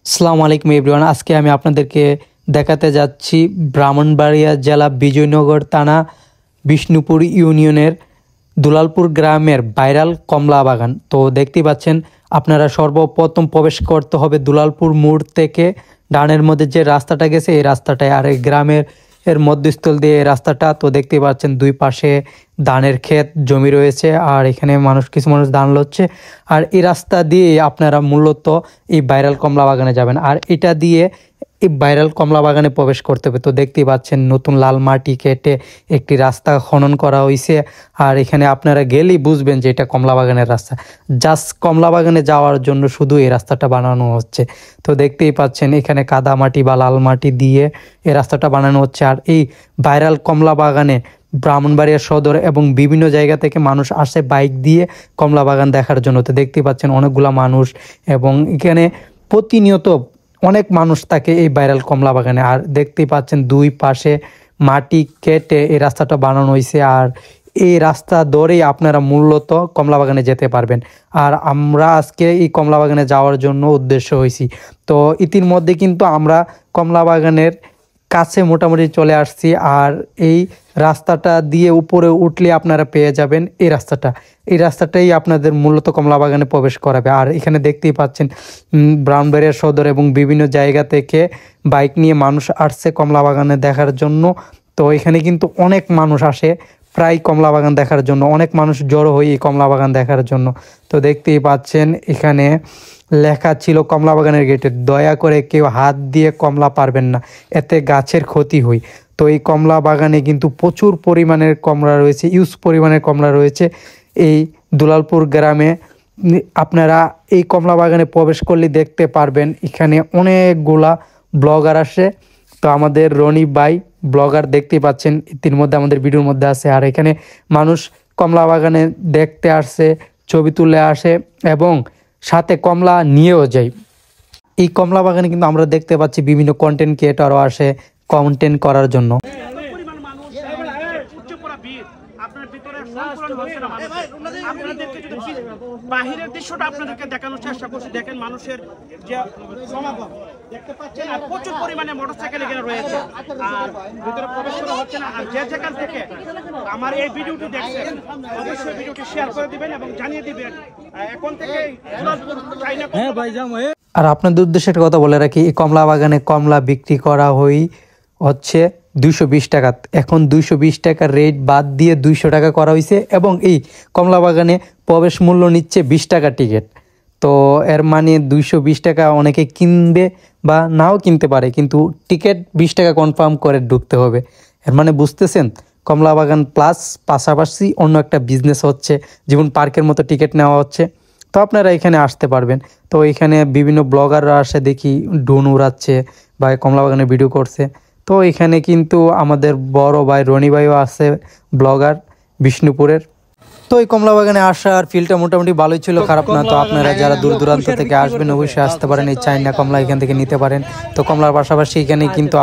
আসসালামু আলাইকুম এভরিওয়ান। আজকে আমি আপনাদেরকে দেখাতে যাচ্ছি ব্রাহ্মণবাড়িয়া জেলা বিজয়নগর থানা বিষ্ণুপুর ইউনিয়নের দুলালপুর গ্রামের ভাইরাল কমলা বাগান। তো দেখতেই পাচ্ছেন, আপনারা সর্বপ্রথম প্রবেশ করতে হবে দুলালপুর মোড় থেকে। ডানের মধ্যে যে রাস্তাটা গেছে এই রাস্তাটায়, আর এই গ্রামের মধ্যস্থল দিয়ে এই রাস্তাটা। তো দেখতেই পাচ্ছেন দুই পাশে ধানের ক্ষেত জমি রয়েছে, আর এখানে কিছু মানুষ ধান লচ্ছে। আর এই রাস্তা দিয়ে আপনারা মূলত এই ভাইরাল কমলা বাগানে যাবেন, আর এটা দিয়ে এই ভাইরাল কমলা বাগানে প্রবেশ করতে হবে। তো দেখতেই পাচ্ছেন নতুন লাল মাটি কেটে একটি রাস্তা খনন করা হয়েছে, আর এখানে আপনারা গেলেই বুঝবেন যে এটা কমলা বাগানের রাস্তা। জাস্ট কমলা বাগানে যাওয়ার জন্য শুধু এই রাস্তাটা বানানো হচ্ছে। তো দেখতেই পাচ্ছেন এখানে কাদা মাটি বা লাল মাটি দিয়ে এই রাস্তাটা বানানো হচ্ছে। আর এই ভাইরাল কমলা বাগানে ব্রাহ্মণবাড়িয়া সদর এবং বিভিন্ন জায়গা থেকে মানুষ আসে বাইক দিয়ে কমলা বাগান দেখার জন্য। তো দেখতেই পাচ্ছেন অনেকগুলা মানুষ, এবং এখানে প্রতিনিয়ত অনেক মানুষ থাকে এই ভাইরাল কমলা বাগানে। আর দেখতেই পাচ্ছেন দুই পাশে মাটি কেটে এই রাস্তাটা বানানো হয়েছে, আর এই রাস্তা ধরেই আপনারা মূলত কমলা বাগানে যেতে পারবেন। আর আমরা আজকে এই কমলা বাগানে যাওয়ার জন্য উদ্দেশ্য হয়েছি। তো ইতিমধ্যে কিন্তু আমরা কমলা বাগানের কাছে মোটামুটি চলে আসছি, আর এই রাস্তাটা দিয়ে উপরে উঠলে আপনারা পেয়ে যাবেন এই রাস্তাটাই আপনাদের মূলত কমলা বাগানে প্রবেশ করাবে। আর এখানে দেখতেই পাচ্ছেন ব্রাহ্মণবাড়িয়া সদর এবং বিভিন্ন জায়গা থেকে বাইক নিয়ে মানুষ আসছে কমলা বাগানে দেখার জন্য। তো এখানে কিন্তু অনেক মানুষ আসে প্রায় কমলা বাগান দেখার জন্য, অনেক মানুষ জড়ো হয় এই কমলা বাগান দেখার জন্য। তো দেখতেই পাচ্ছেন এখানে লেখা ছিল কমলা বাগানের গেটে, দয়া করে কেউ হাত দিয়ে কমলা পারবেন না, এতে গাছের ক্ষতি হয়। তো এই কমলা বাগানে কিন্তু প্রচুর পরিমাণের কমলা রয়েছে, পরিমাণের কমলা রয়েছে এই দুলালপুর গ্রামে। আপনারা এই কমলা বাগানে প্রবেশ করলে দেখতে পারবেন এখানে অনেকগুলা ব্লগার আসে। তো আমাদের রনি ভাই ব্লগার দেখতেই পাচ্ছেন, ইতির মধ্যে আমাদের ভিডিওর মধ্যে আছে। আর এখানে মানুষ কমলা বাগানে দেখতে আসে, ছবি তুলে আসে এবং সাথে কমলা নিয়েও যায়। এই কমলা বাগানে কিন্তু আমরা দেখতে পাচ্ছি বিভিন্ন কন্টেন্ট ক্রিয়েটরও আসে কন্টেন্ট করার জন্য। বাহিরের দৃশ্যটা আপনাদেরকে দেখানোর চেষ্টা করছি। দেখেন মানুষের যে সমাগম দেখতে পাচ্ছেন, আর প্রচুর পরিমাণে মোটরসাইকেল এখানে রয়েছে, আর ভিতরে প্রবেশ করা হচ্ছে না। আর যে যেখান থেকে আমার এই ভিডিওটি দেখছেন অবশ্যই ভিডিওটি শেয়ার করে দিবেন এবং জানিয়ে দিবেন এখন থেকে আর আপনাদের উদ্দেশ্যে একটা কথা বলে রাখি, এই কমলা বাগানে কমলা বিক্রি করা হচ্ছে 220 টাকা। এখন 220 টাকার রেট বাদ দিয়ে 200 টাকা করা হয়েছে, এবং এই কমলা বাগানে প্রবেশ মূল্য নিচ্ছে 20 টাকা টিকিট। তো এর মানে 220 টাকা অনেকে কিনবে বা নাও কিনতে পারে, কিন্তু টিকিট 20 টাকা কনফার্ম করে ঢুকতে হবে। এর মানে বুঝতেছেন, কমলা বাগান প্লাস পাশাপাশি অন্য একটা বিজনেস হচ্ছে, যেমন পার্কের মতো টিকিট নেওয়া হচ্ছে। তো আপনারা এখানে আসতে পারবেন। তো এখানে বিভিন্ন ব্লগাররা আসে, দেখি ড্রোন উড়াচ্ছে বা কমলা বাগানে ভিডিও করছে। তো এখানে কিন্তু আমাদের বড় ভাই রনি ভাইও আছে, ব্লগার বিষ্ণুপুরের। তো এই কমলা বাগানে আসার ফিলটা মোটামুটি ভালোই ছিল, খারাপ না। তো আপনারা যারা দূর দূরান্ত থেকে আসবেন অবশ্যই আসতে পারেন, এই চাইনা কমলা এখান থেকে নিতে পারেন। তো কমলার পাশাপাশি এখানে কিন্তু